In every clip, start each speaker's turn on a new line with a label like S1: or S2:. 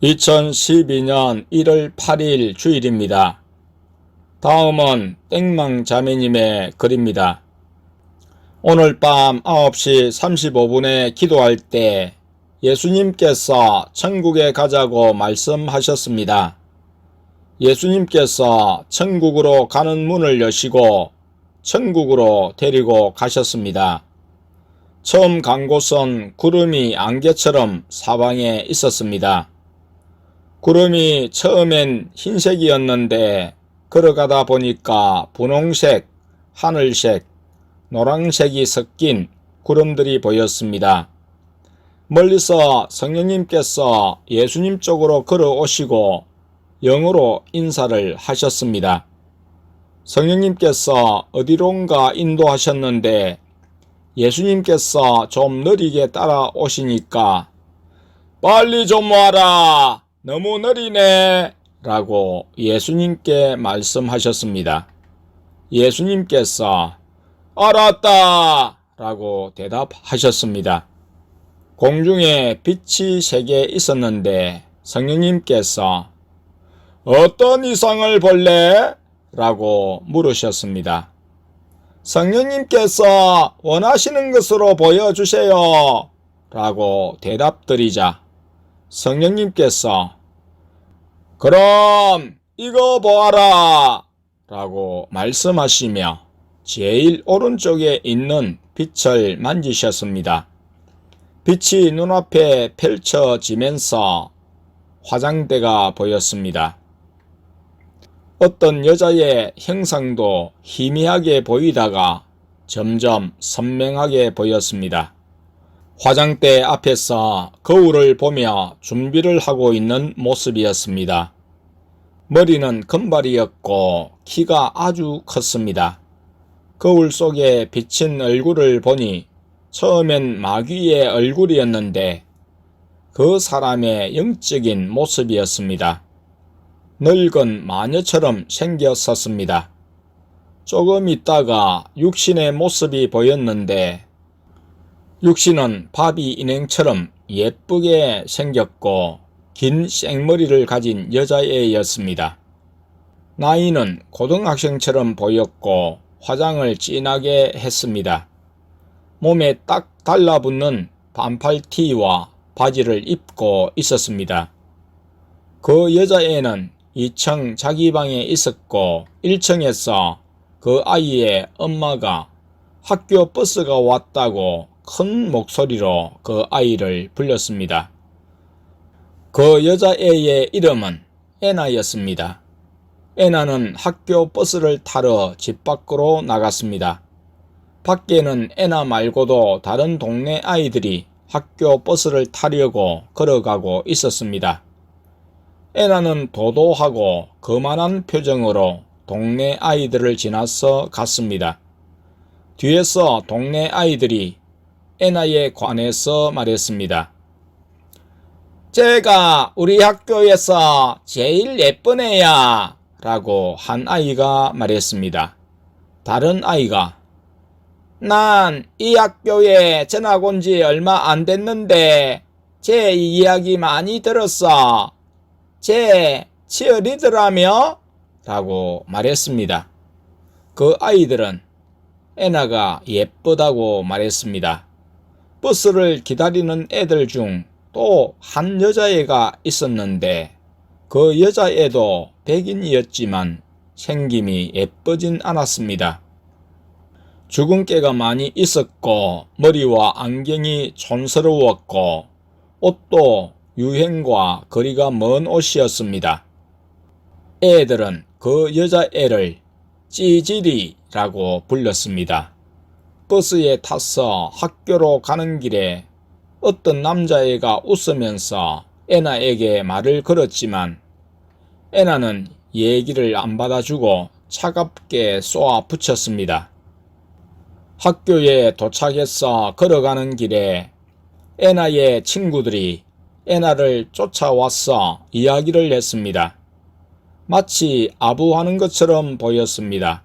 S1: 2012년 1월 8일 주일입니다. 다음은 땡망자매님의 글입니다. 오늘 밤 9시 35분에 기도할 때 예수님께서 천국에 가자고 말씀하셨습니다. 예수님께서 천국으로 가는 문을 여시고 천국으로 데리고 가셨습니다. 처음 간 곳은 구름이 안개처럼 사방에 있었습니다. 구름이 처음엔 흰색이었는데 걸어가다 보니까 분홍색, 하늘색, 노란색이 섞인 구름들이 보였습니다. 멀리서 성령님께서 예수님 쪽으로 걸어오시고 영어로 인사를 하셨습니다. 성령님께서 어디론가 인도하셨는데 예수님께서 좀 느리게 따라오시니까 빨리 좀 와라! 너무 느리네! 라고 예수님께 말씀하셨습니다. 예수님께서 알았다! 라고 대답하셨습니다. 공중에 빛이 3개 있었는데 성령님께서 어떤 이상을 볼래? 라고 물으셨습니다. 성령님께서 원하시는 것으로 보여주세요. 라고 대답드리자 성령님께서 그럼 이거 보아라 라고 말씀하시며 제일 오른쪽에 있는 빛을 만지셨습니다. 빛이 눈앞에 펼쳐지면서 화장대가 보였습니다. 어떤 여자의 형상도 희미하게 보이다가 점점 선명하게 보였습니다. 화장대 앞에서 거울을 보며 준비를 하고 있는 모습이었습니다. 머리는 금발이었고 키가 아주 컸습니다. 거울 속에 비친 얼굴을 보니 처음엔 마귀의 얼굴이었는데 그 사람의 영적인 모습이었습니다. 늙은 마녀처럼 생겼었습니다. 조금 있다가 육신의 모습이 보였는데 육신은 바비 인형처럼 예쁘게 생겼고 긴 생머리를 가진 여자애였습니다. 나이는 고등학생처럼 보였고 화장을 진하게 했습니다. 몸에 딱 달라붙는 반팔 티와 바지를 입고 있었습니다. 그 여자애는 2층 자기 방에 있었고 1층에서 그 아이의 엄마가 학교 버스가 왔다고 큰 목소리로 그 아이를 불렀습니다. 그 여자애의 이름은 애나였습니다. 애나는 학교 버스를 타러 집 밖으로 나갔습니다. 밖에는 애나 말고도 다른 동네 아이들이 학교 버스를 타려고 걸어가고 있었습니다. 애나는 도도하고 거만한 표정으로 동네 아이들을 지나서 갔습니다. 뒤에서 동네 아이들이 애나에 관해서 말했습니다. 제가 우리 학교에서 제일 예쁜 애야 라고 한 아이가 말했습니다. 다른 아이가 난 이 학교에 전학 온 지 얼마 안 됐는데 제 이야기 많이 들었어. 제 치어리더라며? 라고 말했습니다. 그 아이들은 애나가 예쁘다고 말했습니다. 버스를 기다리는 애들 중 또 한 여자애가 있었는데 그 여자애도 백인이었지만 생김이 예쁘진 않았습니다. 주근깨가 많이 있었고 머리와 안경이 촌스러웠고 옷도 유행과 거리가 먼 옷이었습니다. 애들은 그 여자애를 찌질이라고 불렀습니다. 버스에 타서 학교로 가는 길에 어떤 남자애가 웃으면서 애나에게 말을 걸었지만 애나는 얘기를 안 받아주고 차갑게 쏘아 붙였습니다. 학교에 도착해서 걸어가는 길에 애나의 친구들이 애나를 쫓아와서 이야기를 했습니다. 마치 아부하는 것처럼 보였습니다.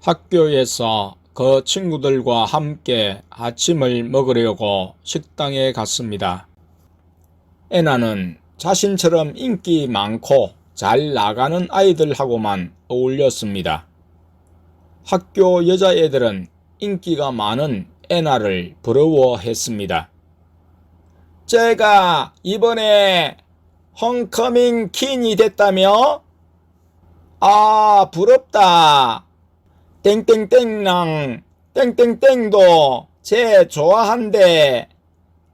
S1: 학교에서 그 친구들과 함께 아침을 먹으려고 식당에 갔습니다. 애나는 자신처럼 인기 많고 잘 나가는 아이들하고만 어울렸습니다. 학교 여자애들은 인기가 많은 애나를 부러워했습니다. 제가 이번에 홈커밍 퀸이 됐다며? 아, 부럽다. 땡땡땡랑 땡땡땡도 쟤 좋아한대.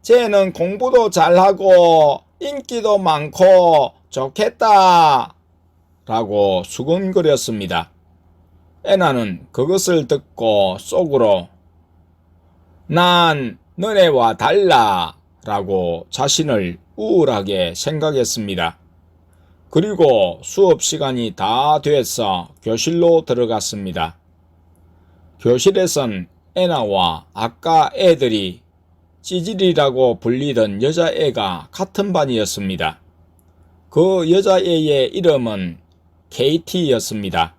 S1: 쟤는 공부도 잘하고 인기도 많고 좋겠다. 라고 수근거렸습니다. 애나는 그것을 듣고 속으로 난 너네와 달라 라고 자신을 우울하게 생각했습니다. 그리고 수업 시간이 다 돼서 교실로 들어갔습니다. 교실에선 애나와 아까 애들이 찌질이라고 불리던 여자애가 같은 반이었습니다. 그 여자애의 이름은 KT였습니다.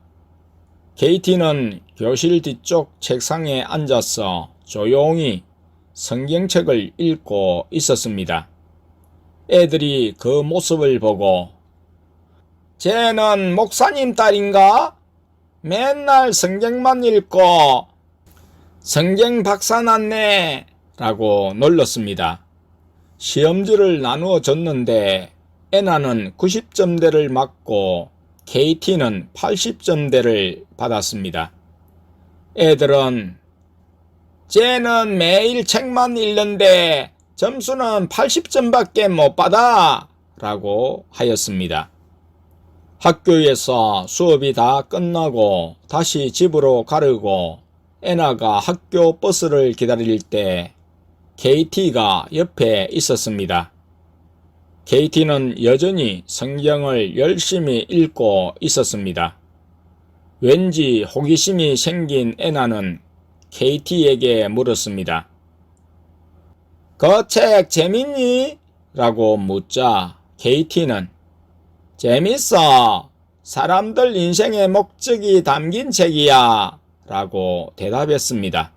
S1: KT는 교실 뒤쪽 책상에 앉아서 조용히 성경책을 읽고 있었습니다. 애들이 그 모습을 보고 쟤는 목사님 딸인가? 맨날 성경만 읽고 성경 박사 났네 라고 놀렸습니다. 시험지를 나누어 줬는데 애나는 90점대를 맞고 KT는 80점대를 받았습니다. 애들은 쟤는 매일 책만 읽는데 점수는 80점밖에 못 받아 라고 하였습니다. 학교에서 수업이 다 끝나고 다시 집으로 가려고 애나가 학교 버스를 기다릴 때 KT가 옆에 있었습니다. KT는 여전히 성경을 열심히 읽고 있었습니다. 왠지 호기심이 생긴 애나는 KT에게 물었습니다. 그 책 재밌니? 라고 묻자 KT는 재밌어. 사람들 인생의 목적이 담긴 책이야. 라고 대답했습니다.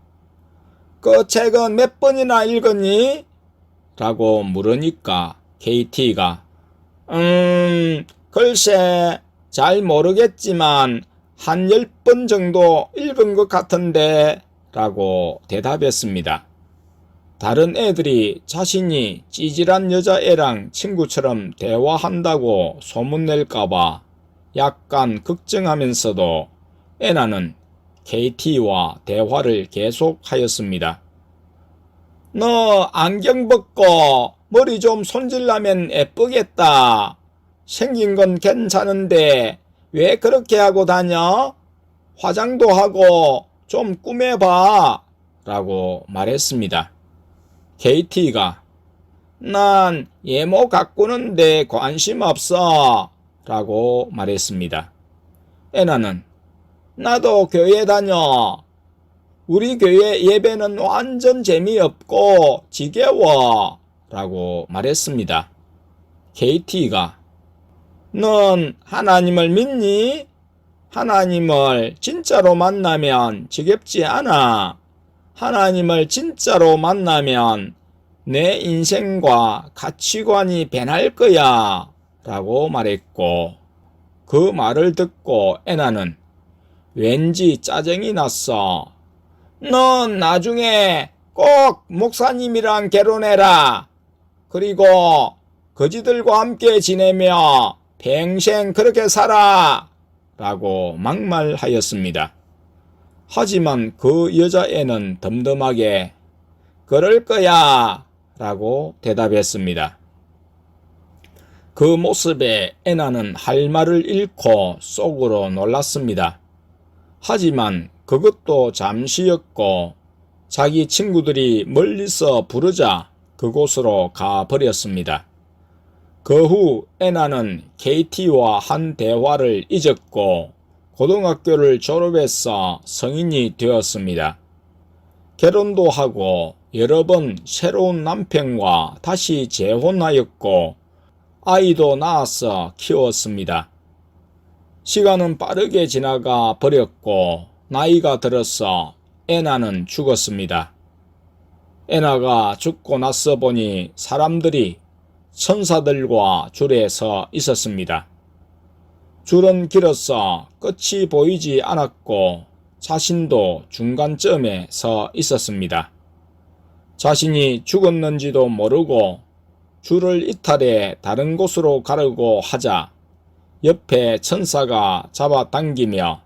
S1: 그 책은 몇 번이나 읽었니? 라고 물으니까 KT가 글쎄 잘 모르겠지만 한 10번 정도 읽은 것 같은데 라고 대답했습니다. 다른 애들이 자신이 찌질한 여자애랑 친구처럼 대화한다고 소문낼까봐 약간 걱정하면서도 애나는 KT와 대화를 계속하였습니다. 너 안경 벗고 머리 좀 손질라면 예쁘겠다. 생긴 건 괜찮은데 왜 그렇게 하고 다녀? 화장도 하고 좀 꾸며봐. 라고 말했습니다. KT가 난 예모 가꾸는데 관심 없어. 라고 말했습니다. 애나는 나도 교회 다녀. 우리 교회 예배는 완전 재미없고 지겨워. 라고 말했습니다. KT가 넌 하나님을 믿니? 하나님을 진짜로 만나면 지겹지 않아. 하나님을 진짜로 만나면 내 인생과 가치관이 변할 거야. 라고 말했고 그 말을 듣고 애나는 왠지 짜증이 났어. 넌 나중에 꼭 목사님이랑 결혼해라. 그리고 거지들과 함께 지내며 평생 그렇게 살아. 라고 막말하였습니다. 하지만 그 여자애는 덤덤하게 그럴 거야. 라고 대답했습니다. 그 모습에 애나는 할 말을 잃고 속으로 놀랐습니다. 하지만 그것도 잠시였고 자기 친구들이 멀리서 부르자 그곳으로 가버렸습니다. 그 후 애나는 KT와 한 대화를 잊었고 고등학교를 졸업해서 성인이 되었습니다. 결혼도 하고 여러 번 새로운 남편과 다시 재혼하였고 아이도 낳아서 키웠습니다. 시간은 빠르게 지나가 버렸고 나이가 들어서 애나는 죽었습니다. 애나가 죽고 나서 보니 사람들이 천사들과 줄에 서 있었습니다. 줄은 길어서 끝이 보이지 않았고 자신도 중간쯤에 서 있었습니다. 자신이 죽었는지도 모르고 줄을 이탈해 다른 곳으로 가려고 하자 옆에 천사가 잡아당기며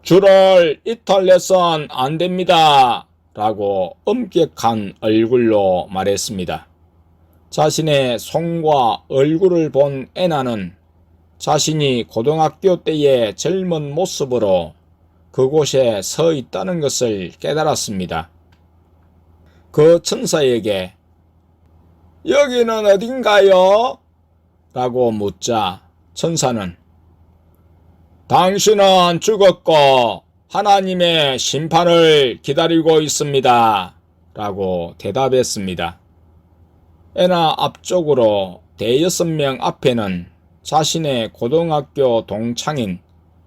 S1: 줄을 이탈해선 안 됩니다 라고 엄격한 얼굴로 말했습니다. 자신의 손과 얼굴을 본 애나는 자신이 고등학교 때의 젊은 모습으로 그곳에 서 있다는 것을 깨달았습니다. 그 천사에게 여기는 어딘가요? 라고 묻자 천사는 당신은 죽었고 하나님의 심판을 기다리고 있습니다. 라고 대답했습니다. 애나 앞쪽으로 대여섯 명 앞에는 자신의 고등학교 동창인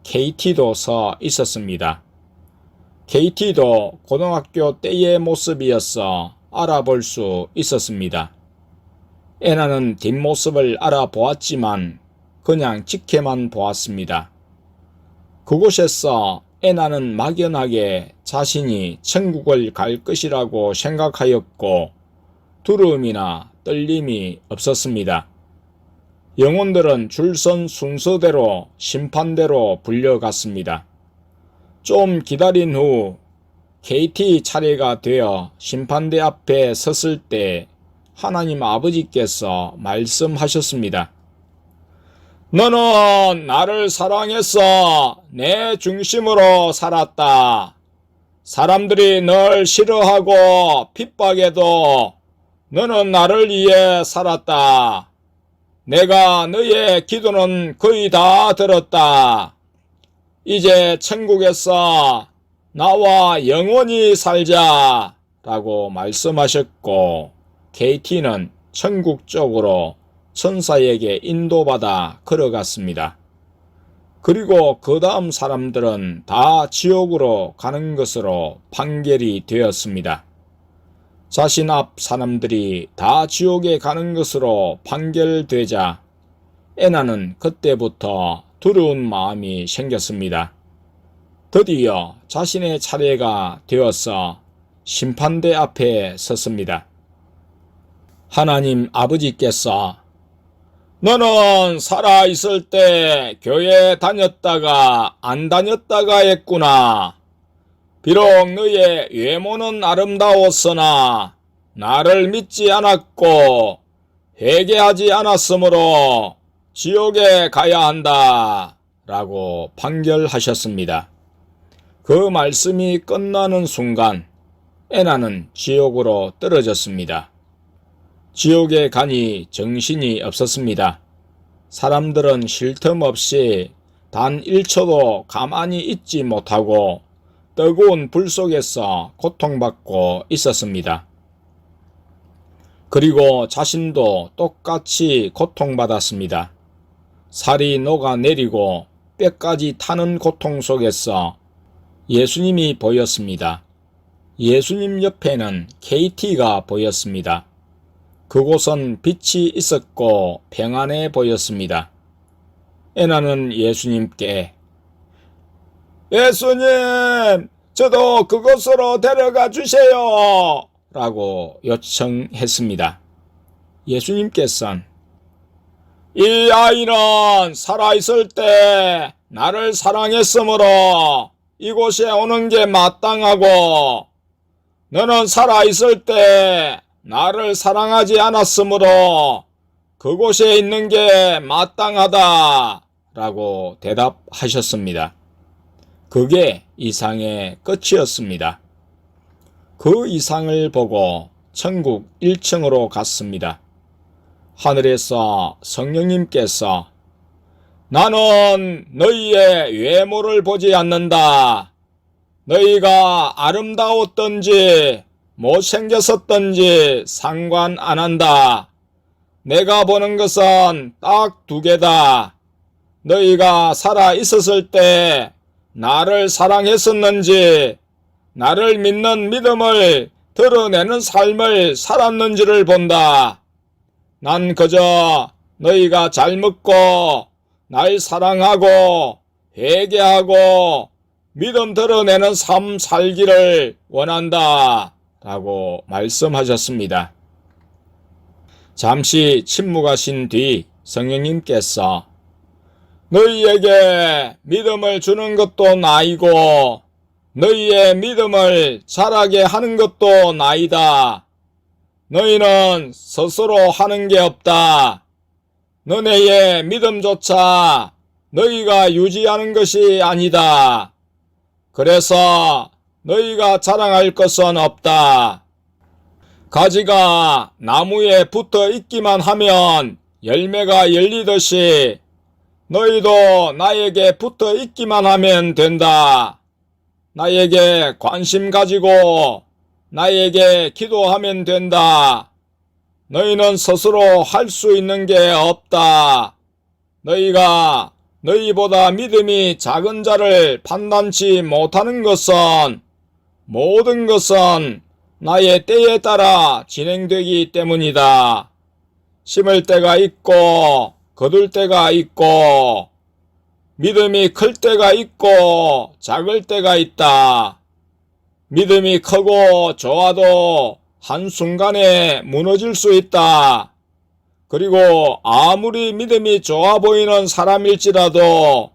S1: KT도 서 있었습니다. KT도 고등학교 때의 모습이었어 알아볼 수 있었습니다. 애나는 뒷모습을 알아보았지만 그냥 직해만 보았습니다. 그곳에서 애나는 막연하게 자신이 천국을 갈 것이라고 생각하였고 두려움이나 떨림이 없었습니다. 영혼들은 줄선 순서대로 심판대로 불려갔습니다. 좀 기다린 후 KT 차례가 되어 심판대 앞에 섰을 때 하나님 아버지께서 말씀하셨습니다. 너는 나를 사랑해서 내 중심으로 살았다. 사람들이 널 싫어하고 핍박해도 너는 나를 위해 살았다. 내가 너의 기도는 거의 다 들었다. 이제 천국에서 나와 영원히 살자 라고 말씀하셨고 KT는 천국 쪽으로 천사에게 인도받아 걸어갔습니다. 그리고 그 다음 사람들은 다 지옥으로 가는 것으로 판결이 되었습니다. 자신 앞 사람들이 다 지옥에 가는 것으로 판결되자 애나는 그때부터 두려운 마음이 생겼습니다. 드디어 자신의 차례가 되어서 심판대 앞에 섰습니다. 하나님 아버지께서 너는 살아있을 때 교회 다녔다가 안 다녔다가 했구나. 비록 너의 외모는 아름다웠으나 나를 믿지 않았고 회개하지 않았으므로 지옥에 가야 한다 라고 판결하셨습니다. 그 말씀이 끝나는 순간 애나는 지옥으로 떨어졌습니다. 지옥에 가니 정신이 없었습니다. 사람들은 쉴 틈 없이 단 1초도 가만히 있지 못하고 뜨거운 불 속에서 고통받고 있었습니다. 그리고 자신도 똑같이 고통받았습니다. 살이 녹아내리고 뼈까지 타는 고통 속에서 예수님이 보였습니다. 예수님 옆에는 KT가 보였습니다. 그곳은 빛이 있었고 평안해 보였습니다. 애나는 예수님께 예수님, 저도 그곳으로 데려가 주세요 라고 요청했습니다. 예수님께서는 이 아이는 살아있을 때 나를 사랑했으므로 이곳에 오는 게 마땅하고 너는 살아있을 때 나를 사랑하지 않았으므로 그곳에 있는 게 마땅하다 라고 대답하셨습니다. 그게 이상의 끝이었습니다. 그 이상을 보고 천국 1층으로 갔습니다. 하늘에서 성령님께서 나는 너희의 외모를 보지 않는다. 너희가 아름다웠던지 못생겼었던지 상관 안 한다. 내가 보는 것은 딱 두 개다. 너희가 살아 있었을 때 나를 사랑했었는지 나를 믿는 믿음을 드러내는 삶을 살았는지를 본다. 난 그저 너희가 잘 먹고 날 사랑하고 회개하고 믿음 드러내는 삶 살기를 원한다 라고 말씀하셨습니다. 잠시 침묵하신 뒤 성령님께서 너희에게 믿음을 주는 것도 나이고 너희의 믿음을 자라게 하는 것도 나이다. 너희는 스스로 하는 게 없다. 너네의 믿음조차 너희가 유지하는 것이 아니다. 그래서 너희가 자랑할 것은 없다. 가지가 나무에 붙어 있기만 하면 열매가 열리듯이 너희도 나에게 붙어 있기만 하면 된다. 나에게 관심 가지고 나에게 기도하면 된다. 너희는 스스로 할 수 있는 게 없다. 너희가 너희보다 믿음이 작은 자를 판단치 못하는 것은 모든 것은 나의 때에 따라 진행되기 때문이다. 심을 때가 있고 거둘 때가 있고 믿음이 클 때가 있고 작을 때가 있다. 믿음이 크고 좋아도 한순간에 무너질 수 있다. 그리고 아무리 믿음이 좋아 보이는 사람일지라도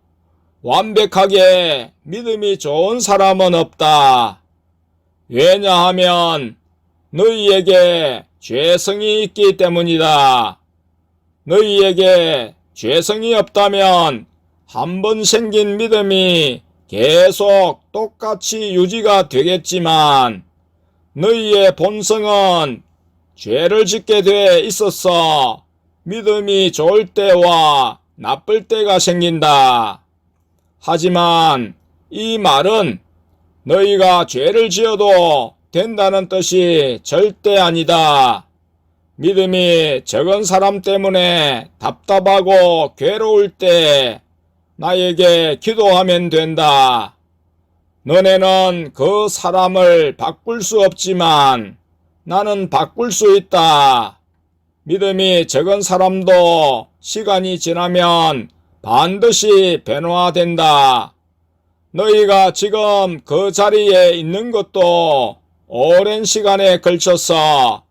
S1: 완벽하게 믿음이 좋은 사람은 없다. 왜냐하면 너희에게 죄성이 있기 때문이다. 너희에게 죄성이 없다면 한 번 생긴 믿음이 계속 똑같이 유지가 되겠지만 너희의 본성은 죄를 짓게 돼 있어서 믿음이 좋을 때와 나쁠 때가 생긴다. 하지만 이 말은 너희가 죄를 지어도 된다는 뜻이 절대 아니다. 믿음이 적은 사람 때문에 답답하고 괴로울 때 나에게 기도하면 된다. 너네는 그 사람을 바꿀 수 없지만 나는 바꿀 수 있다. 믿음이 적은 사람도 시간이 지나면 반드시 변화된다. 너희가 지금 그 자리에 있는 것도 오랜 시간에 걸쳐서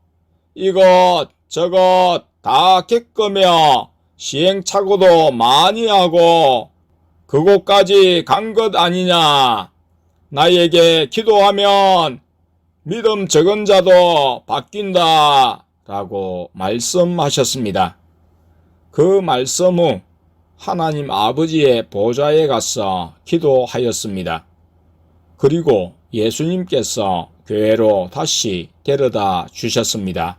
S1: 이것 저것 다 겪으며 시행착오도 많이 하고 그곳까지 간 것 아니냐. 나에게 기도하면 믿음 적은 자도 바뀐다 라고 말씀하셨습니다. 그 말씀 후 하나님 아버지의 보좌에 가서 기도하였습니다. 그리고 예수님께서 교회로 다시 데려다 주셨습니다.